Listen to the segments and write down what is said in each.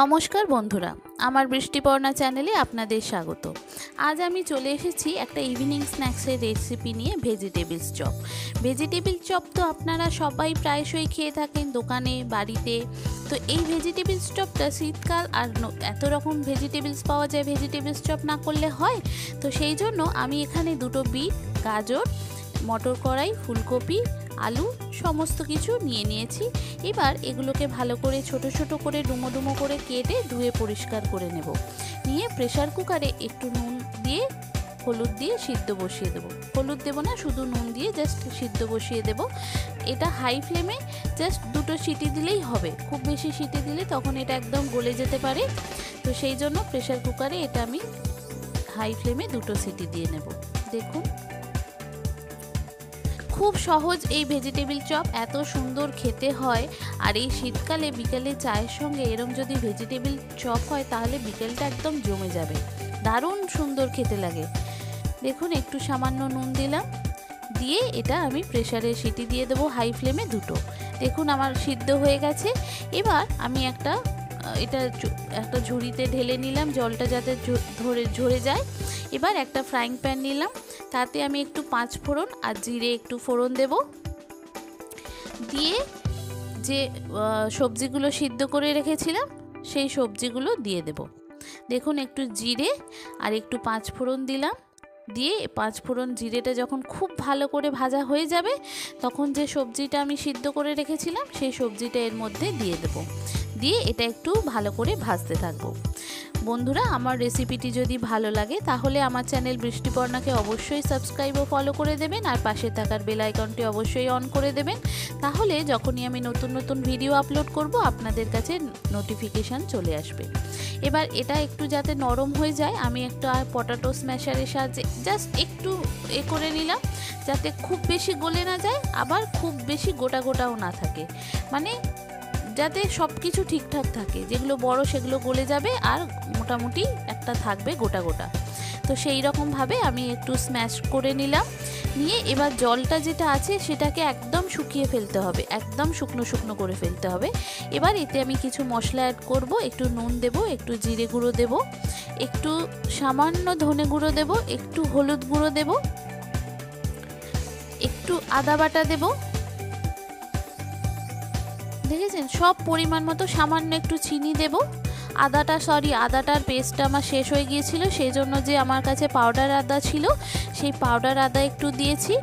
নমস্কার বন্ধুরা, আমার বৃষ্টিপর্ণা চ্যানেলে আপনাদের স্বাগত। আজ আমি চলে এসেছি একটা ইভিনিং স্ন্যাক্সের রেসিপি নিয়ে, ভেজিটেবলস চপ। ভেজিটেবল চপ তো আপনারা সবাই প্রায়শই খেয়ে থাকেন দোকানে, বাড়িতে। তো এই ভেজিটেবলস চপটা শীতকাল, আর এত রকম ভেজিটেবলস পাওয়া যায়, ভেজিটেবলস চপ না করলে হয়। তো সেই জন্য আমি এখানে দুটো বিট, গাজর, মটর কড়াই, ফুলকপি, আলু সমস্ত কিছু নিয়ে নিয়েছি। এবার এগুলোকে ভালো করে ছোট ছোট করে ডুমো ডুমো করে কেটে ধুয়ে পরিষ্কার করে নেব। নিয়ে প্রেসার কুকারে একটু নুন দিয়ে, হলুদ দিয়ে সিদ্ধ বসিয়ে দেবো। হলুদ দেবো না, শুধু নুন দিয়ে জাস্ট সিদ্ধ বসিয়ে দেব। এটা হাই ফ্লেমে জাস্ট দুটো সিটি দিলেই হবে, খুব বেশি সিটি দিলে তখন এটা একদম গলে যেতে পারে। তো সেই জন্য প্রেসার কুকারে এটা আমি হাই ফ্লেমে দুটো সিটি দিয়ে নেব। দেখুন, খুব সহজ এই ভেজিটেবল চপ, এত সুন্দর খেতে হয়। আর এই শীতকালে বিকেলে চায়ের সঙ্গে এরম যদি ভেজিটেবল চপ হয় তাহলে বিকেলটা একদম জমে যাবে, দারুণ সুন্দর খেতে লাগে। দেখুন, একটু সামান্য নুন দিলাম, দিয়ে এটা আমি প্রেসারে সিটি দিয়ে দেবো হাই ফ্লেমে দুটো। দেখুন আমার সিদ্ধ হয়ে গেছে। এবার আমি এটা একটা ঝুড়িতে ঢেলে নিলাম, জলটা যাতে ঝরে যায়। এবার একটা ফ্রাইং প্যান নিলাম, তাতে আমি একটু 5 ফোড়ন আর জিরে একটু ফোড়ন দেব। দিয়ে যে সবজিগুলো সিদ্ধ করে রেখেছিলাম সেই সবজিগুলো দিয়ে দেব। দেখুন, একটু জিরে আর একটু 5 ফোড়ন দিলাম। দিয়ে 5 ফোড়ন জিরেটা যখন খুব ভালো করে ভাজা হয়ে যাবে, তখন যে সবজিটা আমি সিদ্ধ করে রেখেছিলাম সেই সবজিটা এর মধ্যে দিয়ে দেব। দিয়ে এটা একটু ভালো করে ভাজতে থাকবো। বন্ধুরা, আমার রেসিপিটি যদি ভালো লাগে তাহলে আমার চ্যানেল বৃষ্টিপর্ণাকে অবশ্যই সাবস্ক্রাইব ও ফলো করে দেবেন, আর পাশে থাকার বেল আইকনটি অবশ্যই অন করে দেবেন। তাহলে যখনই আমি নতুন নতুন ভিডিও আপলোড করব আপনাদের কাছে নোটিফিকেশান চলে আসবে। এবার এটা একটু যাতে নরম হয়ে যায়, আমি একটা পটাটো স্ম্যাশারের সাহায্যে জাস্ট একটু করে নিলাম, যাতে খুব বেশি গলে না যায়, আবার খুব বেশি গোটা গোটাও না থাকে, মানে যাতে সব কিছু ঠিকঠাক থাকে। যেগুলো বড় সেগুলো গলে যাবে, আর মোটামুটি একটা থাকবে গোটা গোটা। তো সেই রকমভাবে আমি একটু স্ম্যাশ করে নিলাম। নিয়ে এবার জলটা যেটা আছে সেটাকে একদম শুকিয়ে ফেলতে হবে, একদম শুকনো শুকনো করে ফেলতে হবে। এবার এতে আমি কিছু মশলা অ্যাড করব, একটু নুন দেব, একটু জিরে গুঁড়ো দেব, একটু সামান্য ধনে গুঁড়ো দেব, একটু হলুদ গুঁড়ো দেব, একটু আদা বাটা দেব। দেখেছেন, সব পরিমাণ মতো, সামান্য একটু চিনি দেব। আদাটার পেস্টটা আমার শেষ হয়ে গিয়েছিল, সেই জন্য যে আমার কাছে পাউডার আদা ছিল সেই পাউডার আদা একটু দিয়েছি।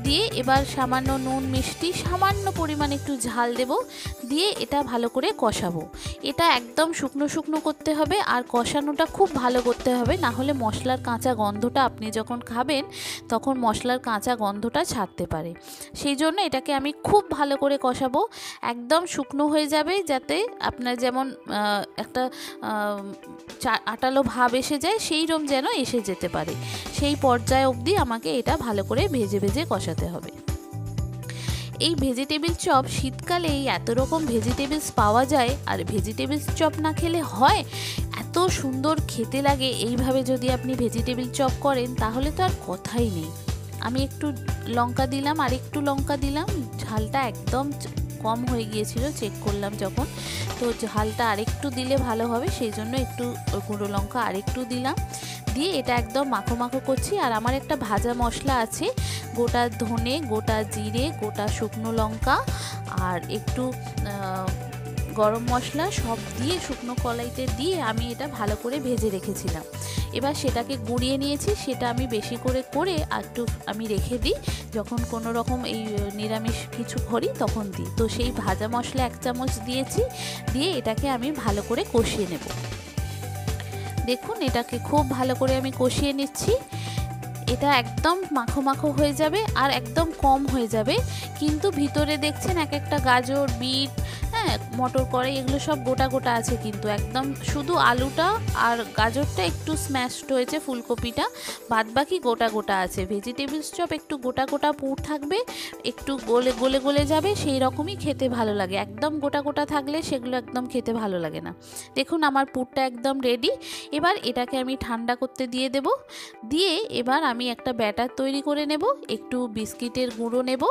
দিয়ে এবার সামান্য নুন, মিষ্টি, সামান্য পরিমাণ একটু ঝাল দেব। দিয়ে এটা ভালো করে কষাবো। এটা একদম শুকনো শুকনো করতে হবে, আর কষানোটা খুব ভালো করতে হবে, না হলে মশলার কাঁচা গন্ধটা আপনি যখন খাবেন তখন মশলার কাঁচা গন্ধটা ছাড়তে পারে। সেই জন্য এটাকে আমি খুব ভালো করে কষাবো, একদম শুকনো হয়ে যাবে, যাতে আপনার যেমন একটা আটালো ভাব এসে যায়, সেই রকম যেন এসে যেতে পারে। সেই পর্যায়ে অবধি আমাকে এটা ভালো করে ভেজে ভেজে কষাতে হবে। এই ভেজিটেবল চপ, শীতকালে এই এত রকম ভেজিটেবলস পাওয়া যায়, আর ভেজিটেবলস চপ না খেলে হয়, এত সুন্দর খেতে লাগে। এইভাবে যদি আপনি ভেজিটেবল চপ করেন তাহলে তো আর কথাই নেই। আমি একটু লঙ্কা দিলাম, আর একটু লঙ্কা দিলাম, ঝালটা একদম কম হয়ে গিয়েছিল চেক করলাম যখন, তো ঝালটা আরেকটু দিলে ভালো হবে, সেই জন্য একটু গুঁড়ো লঙ্কা আরেকটু দিলাম। দিয়ে এটা একদম মাখো মাখো করছি। আর আমার একটা ভাজা মশলা আছে, গোটা ধনে, গোটা জিরে, গোটা শুকনো লঙ্কা আর একটু গরম মশলা সব দিয়ে শুকনো কড়াইতে দিয়ে আমি এটা ভালো করে ভেজে রেখেছিলাম। এবার সেটাকে গুঁড়িয়ে নিয়েছি, সেটা আমি বেশি করে একটু আমি রেখে দিই, যখন কোনো রকম এই নিরামিষ কিছু করি তখন দিই। তো সেই ভাজা মশলা 1 চামচ দিয়েছি, দিয়ে এটাকে আমি ভালো করে কষিয়ে নেব। দেখুন, এটাকে খুব ভালো করে আমি কষিয়ে নিচ্ছি। এটা একদম মাখো মাখো হয়ে যাবে, আর একদম কম হয়ে যাবে, কিন্তু ভিতরে দেখছেন এক একটা গাজর, বিট, মটর কড়াই, এগুলো সব গোটা গোটা আছে, কিন্তু একদম শুধু আলুটা আর গাজরটা একটু স্ম্যাশড হয়েছে, ফুলকপিটা বাদবাকি গোটা গোটা আছে। ভেজিটেবলস চপ একটু গোটা গোটা পুর থাকবে, একটু গলে গলে গলে যাবে, সেই রকমই খেতে ভালো লাগে। একদম গোটা গোটা থাকলে সেগুলো একদম খেতে ভালো লাগে না। দেখুন, আমার পুরটা একদম রেডি। এবার এটাকে আমি ঠান্ডা করতে দিয়ে দেব। দিয়ে এবার আমি একটা ব্যাটার তৈরি করে নেব, একটু বিস্কিটের গুঁড়ো নেব।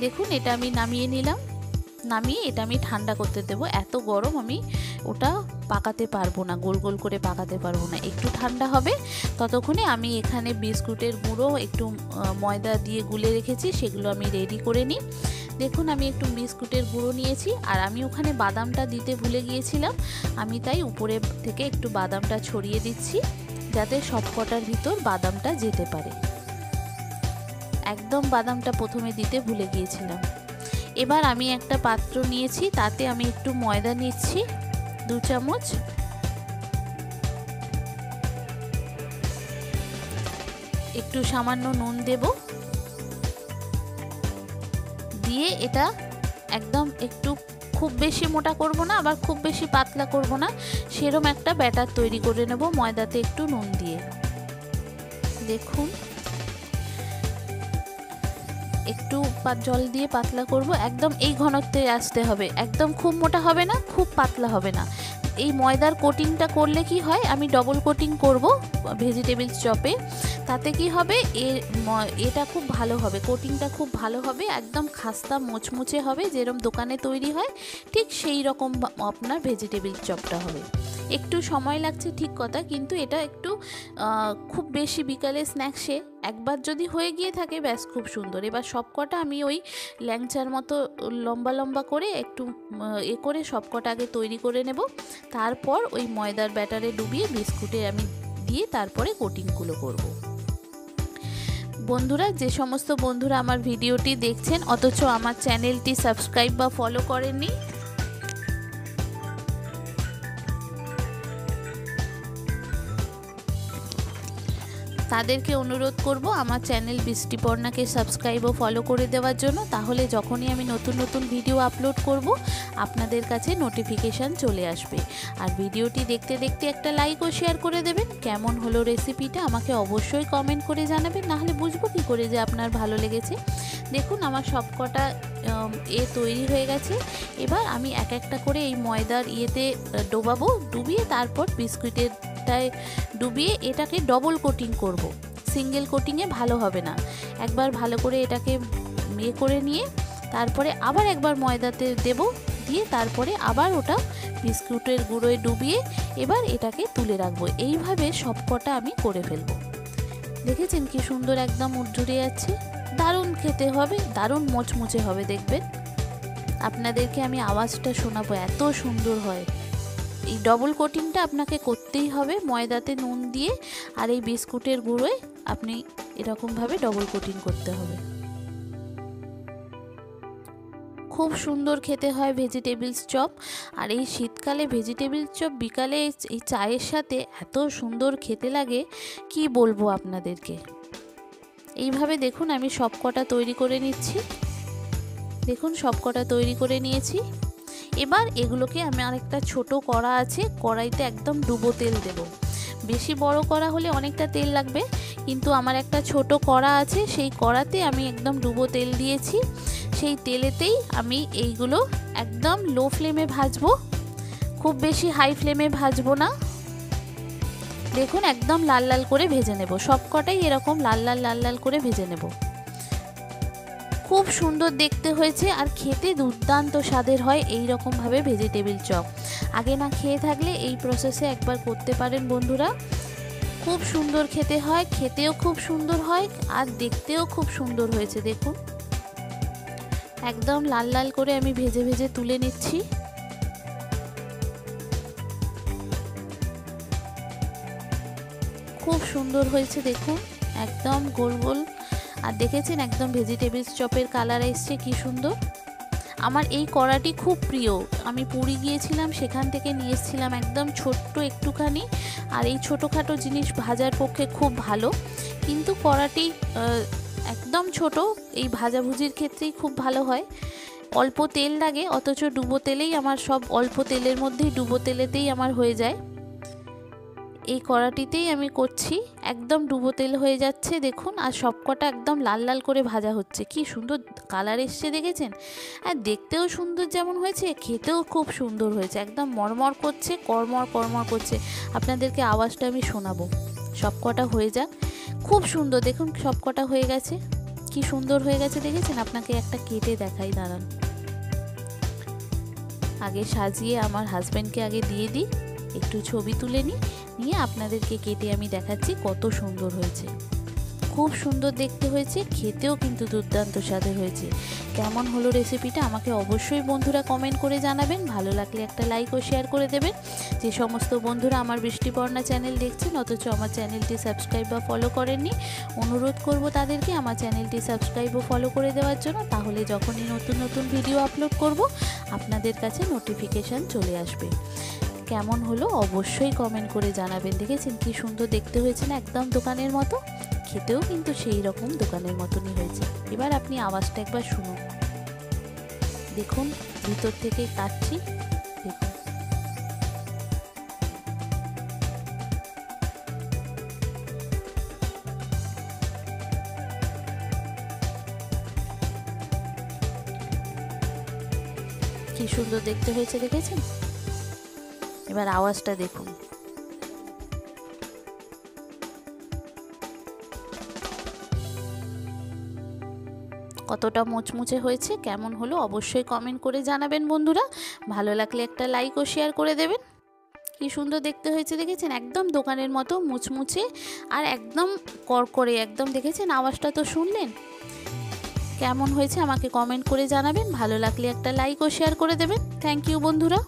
দেখুন, এটা আমি নামিয়ে নিলাম। নামিয়ে এটা আমি ঠান্ডা করতে দেবো। এত গরম আমি ওটা পাকাতে পারবো না, গোল গোল করে পাকাতে পারবো না। একটু ঠান্ডা হবে, ততক্ষণে আমি এখানে বিস্কুটের গুঁড়ো একটু ময়দা দিয়ে গুলে রেখেছি, সেগুলো আমি রেডি করে নিই। দেখুন আমি একটু বিস্কুটের গুঁড়ো নিয়েছি, আর আমি ওখানে বাদামটা দিতে ভুলে গিয়েছিলাম, আমি তাই উপরে থেকে একটু বাদামটা ছড়িয়ে দিচ্ছি, যাতে সবকটার ভিতর বাদামটা যেতে পারে। একদম বাদামটা প্রথমে দিতে ভুলে গিয়েছিলাম। এবার আমি একটা পাত্র নিয়েছি, তাতে আমি একটু ময়দা নিচ্ছি 2 চামচ, একটু সামান্য নুন দেব, দিয়ে এটা একদম একটু খুব বেশি মোটা করব না, আবার খুব বেশি পাতলা করব না, সেরকম একটা ব্যাটার তৈরি করে নেব ময়দাতে একটু নুন দিয়ে। দেখুন একটু জল দিয়ে পাতলা করব, একদম এই ঘনত্বে আসতে হবে, একদম খুব মোটা হবে না, খুব পাতলা হবে না। এই ময়দার কোটিংটা করলে কি হয়, আমি ডবল কোটিং করব ভেজিটেবলস চপে, তাতে কি হবে এটা খুব ভালো হবে, কোটিংটা খুব ভালো হবে, একদম খাস্তা মুচমুচে হবে, যেরকম দোকানে তৈরি হয় ঠিক সেই রকম আপনার ভেজিটেবল চপটা হবে। একটু সময় লাগছে ঠিক কথা, কিন্তু এটা একটু খুব বেশি বিকালে স্ন্যাক্সে একবার যদি হয়ে গিয়ে থাকে ব্যাস খুব সুন্দর। এবার সবকটা আমি ওই ল্যাংচার মতো লম্বা লম্বা করে একটু করে সবকটা আগে তৈরি করে নেব, তারপর ওই ময়দার ব্যাটারে ডুবিয়ে বিস্কুটে আমি দিয়ে তারপরে কোটিংগুলো করব। বন্ধুরা, যে সমস্ত বন্ধুরা আমার ভিডিওটি দেখছেন অথচ আমার চ্যানেলটি সাবস্ক্রাইব বা ফলো করেননি, তাদেরকে অনুরোধ করব আমার চ্যানেল বৃষ্টিপর্ণাকে সাবস্ক্রাইব ও ফলো করে দেওয়ার জন্য, তাহলে যখনই আমি নতুন নতুন ভিডিও আপলোড করব আপনাদের কাছে নোটিফিকেশান চলে আসবে। আর ভিডিওটি দেখতে দেখতে একটা লাইক ও শেয়ার করে দেবেন। কেমন হলো রেসিপিটা আমাকে অবশ্যই কমেন্ট করে জানাবেন, নাহলে বুঝবো কী করে যে আপনার ভালো লেগেছে। দেখুন আমার সবকটা তৈরি হয়ে গেছে। এবার আমি এক একটা করে এই ময়দার ডোবাবো, ডুবিয়ে তারপর বিস্কুটের ডুবিয়ে এটাকে ডবল কোটিং করব। সিঙ্গেল কোটিংয়ে ভালো হবে না, একবার ভালো করে এটাকে করে নিয়ে তারপরে আবার একবার ময়দাতে দেব, দিয়ে তারপরে আবার ওটা বিস্কুটের গুঁড়োয় ডুবিয়ে এবার এটাকে তুলে রাখবো। এইভাবে সবকটা আমি করে ফেলবো। দেখেছেন কি সুন্দর একদম উঠঝুরে যাচ্ছে, দারুণ খেতে হবে, দারুণ মোচমুচে হবে। দেখবেন আপনাদেরকে আমি আওয়াজটা শোনাবো, এত সুন্দর হয়। এই ডবল কোটিংটা আপনাকে করতেই হবে ময়দাতে নুন দিয়ে, আর এই বিস্কুটের গুঁড়োয় আপনি এরকমভাবে ডবল কোটিং করতে হবে। খুব সুন্দর খেতে হয় ভেজিটেবলস চপ। আর এই শীতকালে ভেজিটেবলস চপ বিকালে এই চায়ের সাথে এত সুন্দর খেতে লাগে, কি বলবো আপনাদেরকে। এইভাবে দেখুন আমি সবকটা তৈরি করে নিচ্ছি। দেখুন সবকটা তৈরি করে নিয়েছি। এবার এগুলোকে আমি আরেকটা ছোট কড়া আছে, কড়াইতে একদম ডুবো তেল দেব। বেশি বড় কড়া হলে অনেকটা তেল লাগবে, কিন্তু আমার একটা ছোট কড়া আছে, সেই কড়াতে আমি একদম ডুবো তেল দিয়েছি। সেই তেলেতেই আমি এইগুলো একদম লো ফ্লেমে ভাজবো, খুব বেশি হাই ফ্লেমে ভাজবো না। দেখুন একদম লাল লাল করে ভেজে নেব, সবকটাই এরকম লাল লাল লাল লাল করে ভেজে নেব। খুব সুন্দর দেখতে হয়েছে, আর খেতে দুর্দান্ত স্বাদের হয় এই রকমভাবে ভেজিটেবল চপ। আগে না খেয়ে থাকলে এই প্রসেসে একবার করতে পারেন বন্ধুরা, খুব সুন্দর খেতে হয়, খেতেও খুব সুন্দর হয়, আর দেখতেও খুব সুন্দর হয়েছে। দেখুন একদম লাল লাল করে আমি ভেজে ভেজে তুলে নিচ্ছি। খুব সুন্দর হয়েছে দেখুন, একদম গোল গোল। আর দেখেছেন একদম ভেজিটেবলস চপের কালার এসছে কি সুন্দর। আমার এই কড়াটি খুব প্রিয়, আমি পুরী গিয়েছিলাম সেখান থেকে নিয়ে এসেছিলাম, একদম ছোট্ট একটুখানি। আর এই ছোটোখাটো জিনিস ভাজার পক্ষে খুব ভালো, কিন্তু কড়াটি একদম ছোট, এই ভাজাভুজির ক্ষেত্রেই খুব ভালো হয়। অল্প তেল লাগে, অথচ ডুবো তেলেই আমার সব, অল্প তেলের মধ্যেই ডুবো তেলেতেই আমার হয়ে যায়। এই কড়াটিতেই আমি করছি, একদম ডুবো তেল হয়ে যাচ্ছে দেখুন। আর সবকটা একদম লাল লাল করে ভাজা হচ্ছে, কি সুন্দর কালার এসছে দেখেছেন। আর দেখতেও সুন্দর যেমন হয়েছে, খেতেও খুব সুন্দর হয়েছে, একদম মরমর করছে, কড়মড় কড়মড় করছে। আপনাদেরকে আওয়াজটা আমি শোনাবো। সবকটা হয়ে যাক, খুব সুন্দর দেখুন সবকটা হয়ে গেছে, কি সুন্দর হয়ে গেছে দেখেছেন। আপনাকে একটা কেটে দেখাই, দাঁড়ান। আগে সাজিয়ে আমার হাজব্যান্ডকে আগে দিয়ে দিই, একটু ছবি তুলে নিয়ে আপনাদেরকে কেটে আমি দেখাচ্ছি কত সুন্দর হয়েছে। খুব সুন্দর দেখতে হয়েছে, খেতেও কিন্তু দুর্দান্ত স্বাদের হয়েছে। কেমন হলো রেসিপিটা আমাকে অবশ্যই বন্ধুরা কমেন্ট করে জানাবেন। ভালো লাগলে একটা লাইক ও শেয়ার করে দেবেন। যে সমস্ত বন্ধুরা আমার বৃষ্টিপর্ণা চ্যানেল দেখছেন অথচ আমার চ্যানেলটি সাবস্ক্রাইব বা ফলো করেননি, অনুরোধ করব তাদেরকে আমার চ্যানেলটি সাবস্ক্রাইব ও ফলো করে দেওয়ার জন্য। তাহলে যখনই নতুন নতুন ভিডিও আপলোড করব আপনাদের কাছে নোটিফিকেশান চলে আসবে। কেমন হলো অবশ্যই কমেন্ট করে জানাবেন। দেখেছেন কি সুন্দর দেখতে হয়েছে না, একদম দোকানের মতো, খেতেও কিন্তু সেই রকম দোকানের মতনই হয়েছে। এবার আপনি আওয়াজটা একবার শুনুন, দেখুন ভিতর থেকে কাটছি, দেখুন কি সুন্দর দেখতে হয়েছে, দেখেছেন? এবার আওয়াজটা দেখুন। কতটা মুচমুচে হয়েছে, কেমন হলো অবশ্যই কমেন্ট করে জানাবেন বন্ধুরা। ভালো লাগলে একটা লাইক ও শেয়ার করে দেবেন। কি সুন্দর দেখতে হয়েছে, দেখেছেন? একদম দোকানের মতো মুচমুচে আর একদম করকরে, একদম দেখেছেন? আওয়াজটা তো শুনলেন। কেমন হয়েছে আমাকে কমেন্ট করে জানাবেন। ভালো লাগলে একটা লাইক ও শেয়ার করে দেবেন। থ্যাংক ইউ বন্ধুরা।